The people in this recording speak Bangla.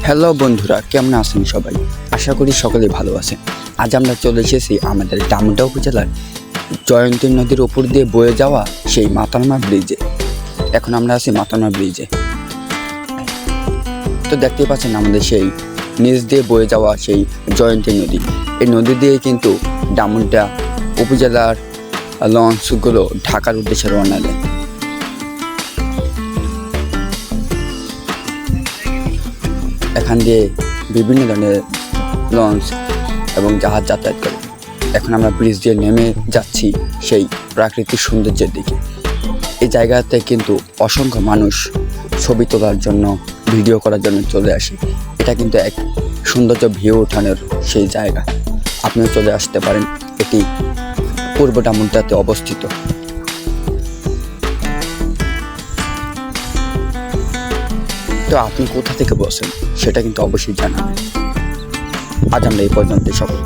হ্যালো বন্ধুরা, কেমন আছেন সবাই? আশা করি সকলেই ভালো আছেন। আজ আমরা চলে এসেছি আমাদের ডামুড্যা উপজেলার জয়ন্তী নদীর উপর দিয়ে বয়ে যাওয়া সেই মাতারমা ব্রিজে। এখন আমরা আছি মাতারমা ব্রিজে। তো দেখতেই পাচ্ছেন আমাদের সেই নিচ দিয়ে বয়ে যাওয়া সেই জয়ন্তী নদী। এই নদী দিয়ে কিন্তু ডামুড্যা উপজেলার লঞ্চগুলো ঢাকার উদ্দেশ্যে রওনা দেয়। এখান দিয়ে বিভিন্ন ধরনের লঞ্চ এবং জাহাজ যাতায়াত করে। এখন আমরা ব্রিজ দিয়ে নেমে যাচ্ছি সেই প্রাকৃতিক সৌন্দর্যের দিকে। এই জায়গাতে কিন্তু অসংখ্য মানুষ ছবি তোলার জন্য, ভিডিও করার জন্য চলে আসে। এটা কিন্তু এক সৌন্দর্য ভিউ ওঠানোর সেই জায়গা। আপনিও চলে আসতে পারেন। এটি পূর্ব ডামুড্যাতে অবস্থিত। তো আপনি কোথা থেকে বসেন সেটা কিন্তু অবশ্যই জানাবেন। আজ আমরা এই পর্যন্ত সকল।